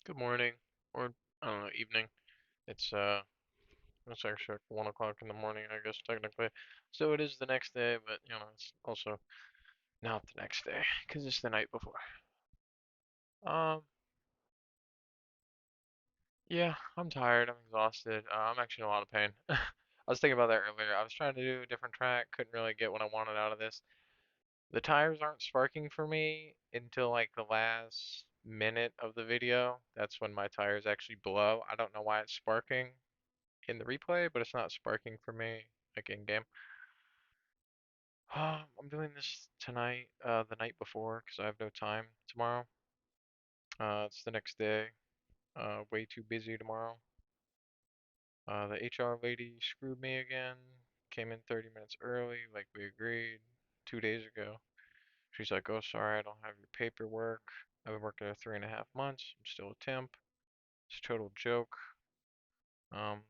Good morning, or I don't know, evening. It's it's actually like 1 o'clock in the morning, I guess technically. So it is the next day, but it's also not the next day because it's the night before. Um, yeah, I'm tired. I'm exhausted. I'm actually in a lot of pain. I was thinking about that earlier. I was trying to do a different track, couldn't really get what I wanted out of this. The tires aren't sparking for me until like the last minute of the video. That's when my tires actually blow. I don't know why it's sparking in the replay, but it's not sparking for me like in game. I'm doing this tonight, the night before, because I have no time tomorrow. It's the next day. Way too busy tomorrow. The HR lady screwed me again. Came in 30 minutes early, like we agreed 2 days ago. She's like, "Oh, sorry, I don't have your paperwork. I've been working there 3.5 months. I'm still a temp. It's a total joke." Um,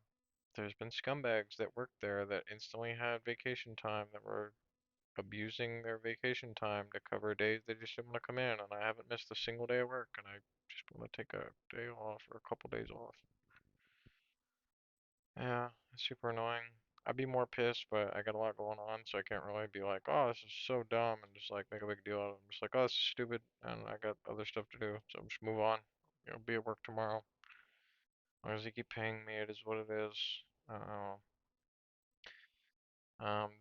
there's been scumbags that worked there that instantly had vacation time that were abusing their vacation time to cover days they just didn't want to come in, and I haven't missed a single day of work, and I just want to take a day off or a couple days off. Yeah, it's super annoying. I'd be more pissed, but I got a lot going on, so I can't really be like, "Oh, this is so dumb," and just like make a big deal out of it. I'm just like, "Oh, this is stupid," and I got other stuff to do, so just move on. Be at work tomorrow. As long as they keep paying me, it is what it is. Uh,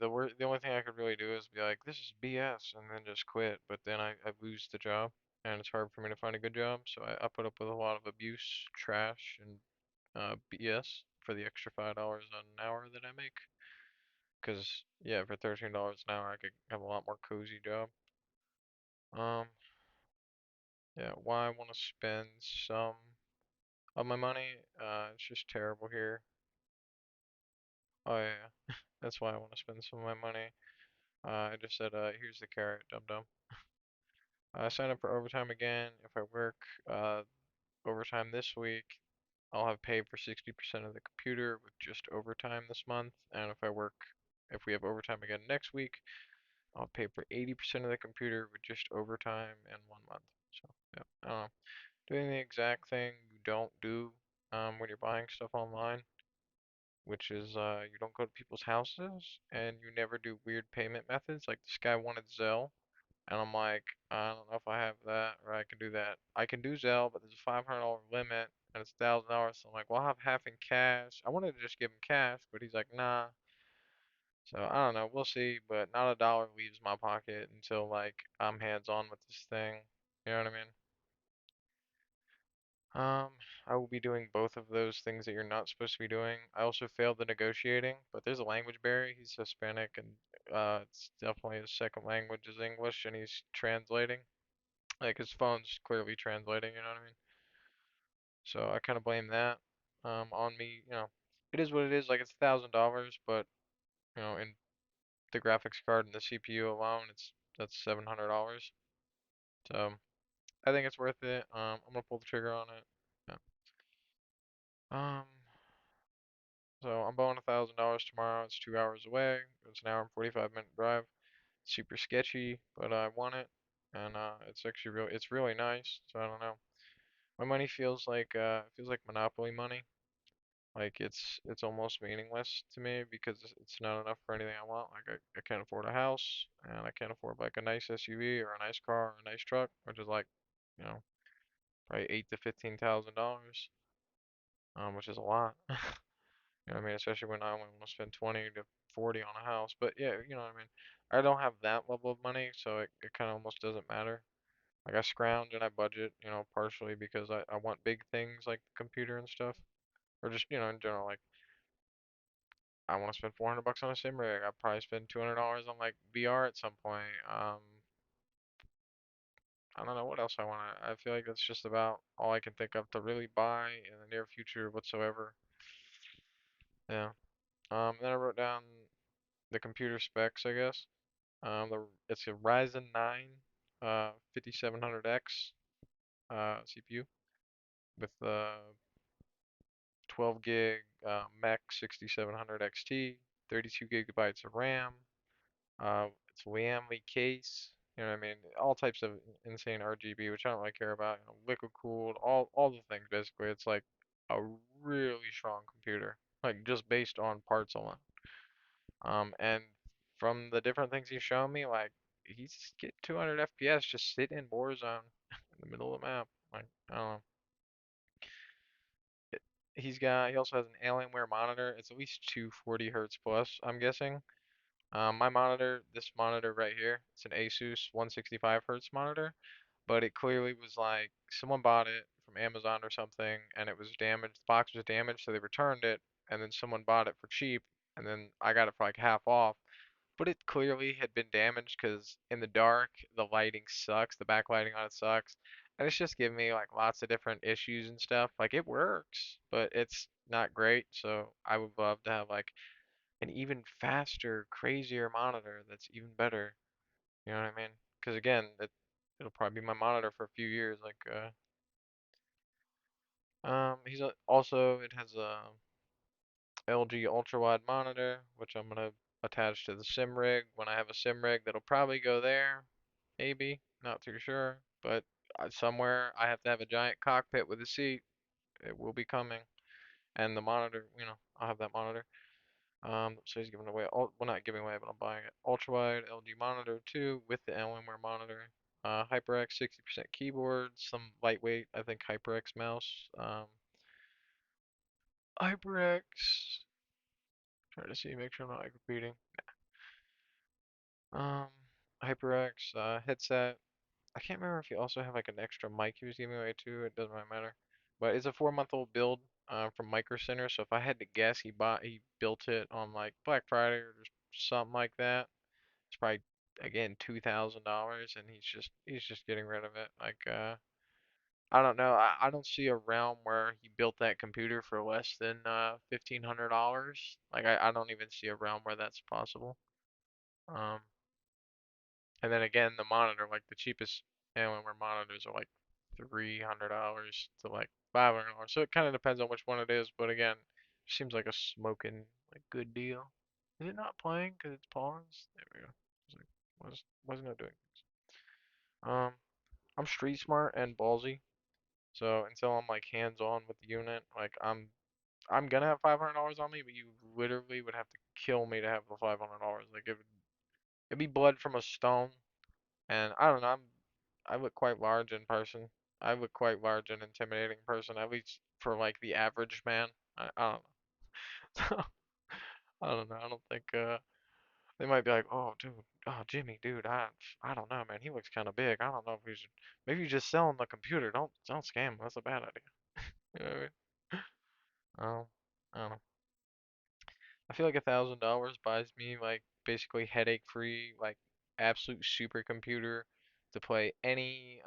the only thing I could really do is be like, this is BS, and then just quit. But then I lose the job, and it's hard for me to find a good job. So I put up with a lot of abuse, trash, and BS for the extra $5 an hour that I make. Cause yeah, for $13 an hour, I could have a lot more cozy job. Um, yeah, why I want to spend some of my money? It's just terrible here. Oh yeah, that's why I want to spend some of my money. I just said, here's the carrot, dum dum. I sign up for overtime again. If I work uh, overtime this week, I'll have paid for 60% of the computer with just overtime this month. And if we have overtime again next week, I'll pay for 80% of the computer with just overtime in 1 month. So, yeah, I don't know. Doing the exact thing you don't do when you're buying stuff online, which is you don't go to people's houses and you never do weird payment methods. Like this guy wanted Zelle. And I'm like, I don't know if I have that or I can do that. I can do Zelle, but there's a $500 limit and it's $1,000. So I'm like, well, I'll have half in cash. I wanted to just give him cash, but he's like, nah. So I don't know. We'll see, but not a dollar leaves my pocket until like I'm hands on with this thing. You know what I mean? Um, I will be doing both of those things that you're not supposed to be doing. I also failed the negotiating, but there's a language barrier. He's Hispanic and it's definitely his second language is English and he's translating. Like his phone's clearly translating, you know what I mean? So I kind of blame that on me. It is what it is. Like it's $1,000, but in the graphics card and the CPU alone, that's $700. So I think it's worth it. I'm gonna pull the trigger on it. Yeah. Um, so I'm bowing $1,000 tomorrow. It's 2 hours away. It's an hour and 45-minute drive. Super sketchy, but I want it, and it's actually It's really nice. So I don't know. My money feels like Monopoly money. Like it's almost meaningless to me because it's not enough for anything I want. Like I can't afford a house and I can't afford like a nice SUV or a nice car or a nice truck, which is like, you know, probably $8,000 to $15,000, which is a lot. You know what I mean? Especially when I only want to spend 20 to 40 on a house. But yeah, you know what I mean? I don't have that level of money, so it kind of almost doesn't matter. Like I scrounge and I budget, partially because I want big things like the computer and stuff, or just, in general, like I want to spend 400 bucks on a sim rig. I'll probably spend $200 on like VR at some point. I don't know what else I want to. I feel like that's just about all I can think of to really buy in the near future whatsoever. Yeah. Then I wrote down the computer specs, I guess. It's a Ryzen 9, 5700X, CPU with 12 gig, mech 6700 XT, 32 gigabytes of RAM. It's Lee case. You know what I mean? All types of insane RGB, which I don't really care about. You know, liquid cooled, all the things basically. It's like a really strong computer, like just based on parts alone. And from the different things he's shown me, like he's getting 200 FPS just sitting in Warzone in the middle of the map. Like I don't know. It- he also has an Alienware monitor. It's at least 240 hertz plus, I'm guessing. My monitor, this monitor right here, it's an Asus 165 hertz monitor, but it clearly was like someone bought it from Amazon or something and it was damaged. The box was damaged, so they returned it, and then someone bought it for cheap, and then I got it for like half off. But it clearly had been damaged because in the dark, the lighting sucks, the backlighting on it sucks, and it's just giving me like lots of different issues and stuff. Like it works, but it's not great, so I would love to have like an even faster, crazier monitor that's even better. You know what I mean? Because again, it'll probably be my monitor for a few years. Like, also it has a LG ultra wide monitor, which I'm gonna attach to the sim rig. When I have a sim rig, that'll probably go there, maybe, not too sure. But somewhere I have to have a giant cockpit with a seat. It will be coming, and the monitor, I'll have that monitor. So he's giving away, well, not giving away, but I'm buying it. Ultra wide LG monitor too with the Alienware monitor. HyperX 60% keyboard, some lightweight, I think HyperX mouse. HyperX, try to see, make sure I'm not like repeating. Um, HyperX headset. I can't remember if you also have like an extra mic he was giving away too. It doesn't really matter. But it's a 4-month-old build from Micro Center. So if I had to guess, he built it on like Black Friday or just something like that. It's probably again $2,000, and he's just getting rid of it. Like I don't know. I don't see a realm where he built that computer for less than $1,500. Like I don't even see a realm where that's possible. Um, and then again, the monitor, like the cheapest Alienware monitors are like $300 to like $500. So it kind of depends on which one it is. But again, seems like a smoking like good deal. Is it not playing because it's paused? There we go. It's like wasn't it doing? Um, I'm street smart and ballsy, so until I'm like hands on with the unit, like I'm gonna have $500 on me, but you literally would have to kill me to have the $500. Like it'd be blood from a stone, and I don't know. I look quite large in person. I look quite large and intimidating in person, at least for like the average man. I don't know. I don't know. I don't think they might be like, oh, dude, oh, Jimmy, dude, I don't know, man. He looks kind of big. I don't know if we should. Maybe you just sell him the computer. Don't scam him. That's a bad idea. You know what I mean? I don't know. I feel like $1,000 buys me like basically headache-free, like absolute supercomputer to play any.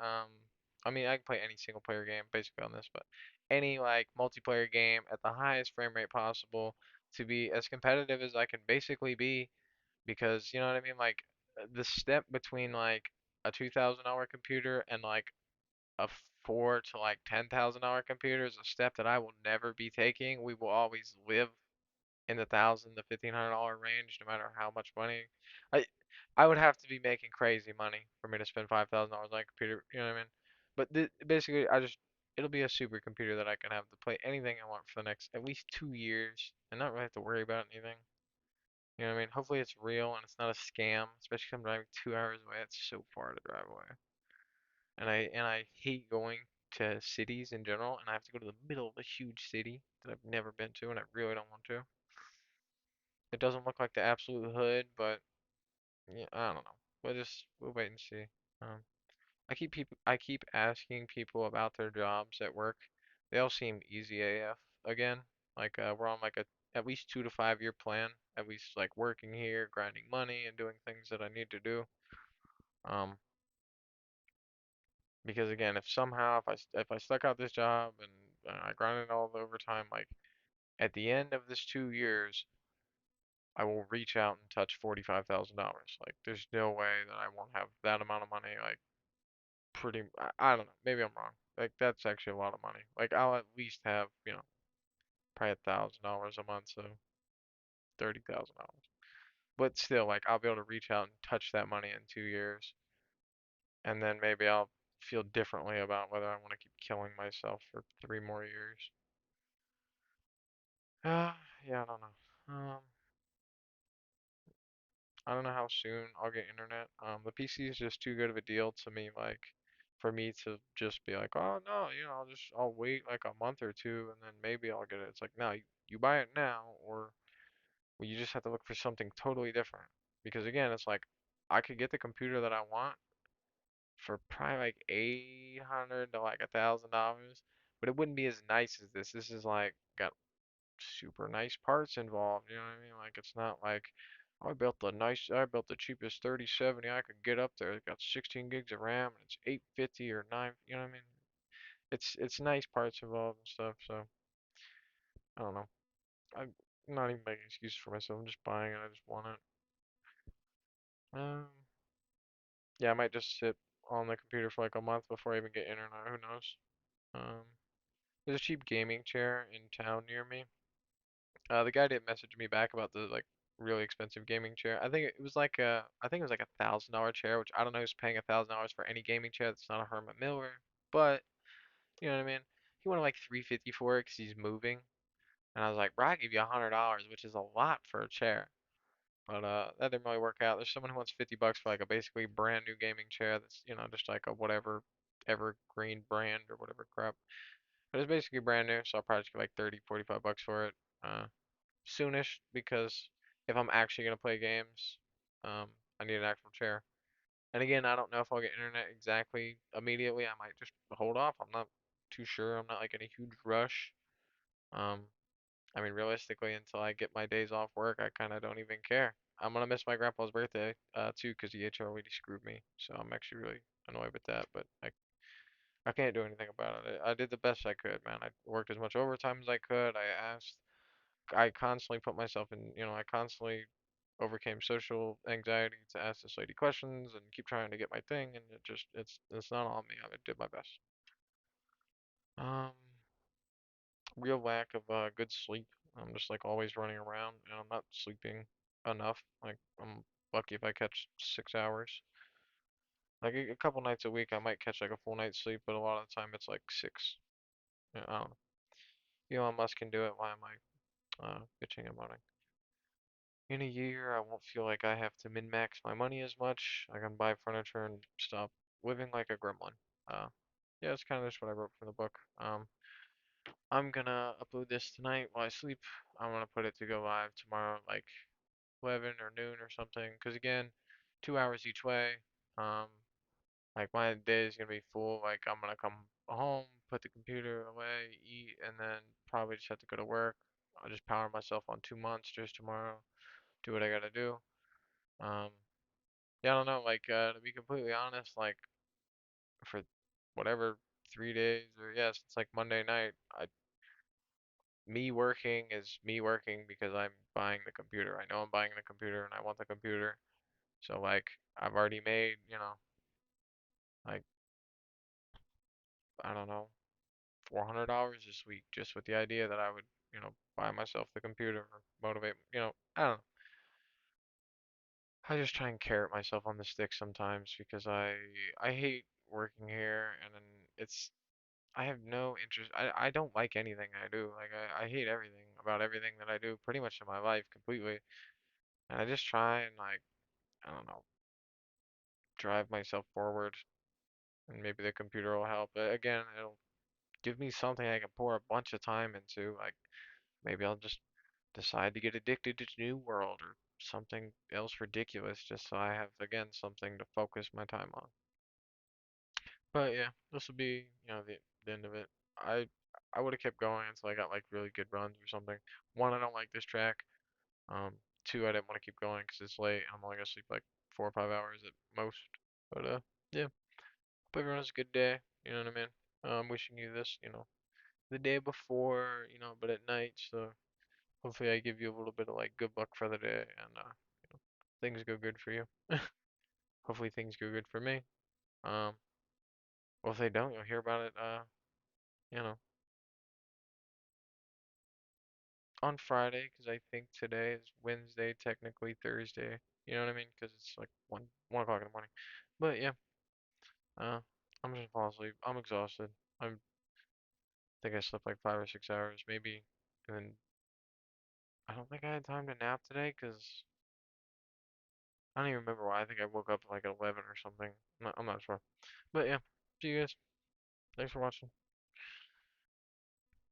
I mean, I can play any single-player game basically on this, but any like multiplayer game at the highest frame rate possible to be as competitive as I can basically be, because you know what I mean, like the step between like a $2,000 computer and like a four to like $10,000 computer is a step that I will never be taking. We will always live in the thousand to $1,500 range, no matter how much money. I I would have to be making crazy money for me to spend $5,000 on a computer. You know what I mean? But basically, it'll be a supercomputer that I can have to play anything I want for the next at least 2 years and not really have to worry about anything. You know what I mean? Hopefully it's real and it's not a scam, especially 'cause I'm driving 2 hours away. It's so far to drive away. And I hate going to cities in general, and I have to go to the middle of a huge city that I've never been to, and I really don't want to. It doesn't look like the absolute hood, but yeah, I don't know. We'll wait and see. Um, I keep asking people about their jobs at work. They all seem easy AF again. Like we're on like a at least 2 to 5 year plan. At least like working here, grinding money, and doing things that I need to do. Um, because again, if somehow if I stuck out this job and I grinded all the overtime, like at the end of this 2 years, I will reach out and touch $45,000. Like there's no way that I won't have that amount of money. Like I don't know. Maybe I'm wrong. Like that's actually a lot of money. Like I'll at least have probably $1,000 a month, so $30,000. But still, like I'll be able to reach out and touch that money in 2 years. and then maybe I'll feel differently about whether I want to keep killing myself for 3 more years. Uh, yeah, I don't know. I don't know how soon I'll get internet. The PC is just too good of a deal to me, like, for me to just be like, oh no, I'll wait like a month or two and then maybe I'll get it. It's like, no, you buy it now, or well, you just have to look for something totally different. Because again, it's like, I could get the computer that I want for probably like 800 to like $1,000, but it wouldn't be as nice as this. This is like got super nice parts involved. You know what I mean? Like it's not like I built the cheapest 3070 I could get up there. It's got 16 gigs of RAM and it's 850 or 9. You know what I mean? It's nice parts involved and stuff. So I don't know. I'm not even making excuses for myself. I'm just buying it. I just want it. Um, yeah, I might just sit on the computer for like a month before I even get internet. Who knows? Um, there's a cheap gaming chair in town near me. The guy didn't message me back about the like really expensive gaming chair. I think it was like $1,000 chair, which I don't know who's paying $1,000 for any gaming chair that's not a Herman Miller, but you know what I mean. He wanted like 350 for it because he's moving, and I was like, bro, I give you $100, which is a lot for a chair. But that didn't really work out. There's someone who wants 50 bucks for like a basically brand new gaming chair that's just like a whatever evergreen brand or whatever crap. But it's basically brand new, so I'll probably just get like 30, 45 bucks for it. Soonish because if I'm actually gonna play games, um, I need an actual chair. And again, I don't know if I'll get internet exactly immediately. I might just hold off. I'm not too sure. I'm not like in a huge rush. Um, I mean, realistically, until I get my days off work, I kind of don't even care. I'm gonna miss my grandpa's birthday, too, because the HROD screwed me. So I'm actually really annoyed with that. But I can't do anything about it. I did the best I could, man. I worked as much overtime as I could. I constantly put myself in, I constantly overcame social anxiety to ask this lady questions and keep trying to get my thing, and it's not on me. I did my best. Um, real lack of good sleep. I'm just like always running around, and I'm not sleeping enough. Like I'm lucky if I catch 6 hours. Like a couple nights a week, I might catch like a full night's sleep, but a lot of the time it's like six. I don't know. Elon Musk can do it. Why am I bitching and moaning? In a year, I won't feel like I have to min-max my money as much. I can buy furniture and stop living like a gremlin. Uh, yeah, that's kind of just what I wrote from the book. I'm gonna upload this tonight while I sleep. I'm gonna put it to go live tomorrow, at like 11 or noon or something. Cause again, 2 hours each way. Um, like my day is gonna be full. Like I'm gonna come home, put the computer away, eat, and then probably just have to go to work. I'll just power myself on 2 monsters tomorrow. Do what I gotta do. Um, Yeah, I don't know. Like, to be completely honest, like for whatever 3 days or yes, it's like Monday night. Me working is me working because I'm buying the computer. I know I'm buying the computer and I want the computer. So like, I've already made, like I don't know, $400 this week just with the idea that I would, buy myself the computer or motivate. I don't know. I just try and carrot myself on the stick sometimes because I hate working here and then it's I have no interest. I don't like anything I do. Like I hate everything about everything that I do pretty much in my life completely. And I just try and like, I don't know, drive myself forward and maybe the computer will help. But again, it'll give me something I can pour a bunch of time into. Like maybe I'll just decide to get addicted to New World or something else ridiculous just so I have again something to focus my time on. But yeah, this will be, the end of it. I I would have kept going until I got like really good runs or something. One, I don't like this track. Um, Two, I didn't want to keep going because it's late. I'm only gonna sleep like 4 or 5 hours at most. But yeah. Hope everyone has a good day. You know what I mean? I'm wishing you this, the day before, but at night. So hopefully I give you a little bit of like good luck for the day and things go good for you. Hopefully things go good for me. Um, well, if they don't, you'll hear about it. You know, on Friday, because I think today is Wednesday, technically Thursday. You know what I mean? Because it's like one o'clock in the morning. But yeah, Uh, I'm just falling asleep. I'm exhausted. I think I slept like 5 or 6 hours, maybe. And then I don't think I had time to nap today because I don't even remember why. I think I woke up like at 11 or something. I'm not sure. But yeah, see you guys. Thanks for watching.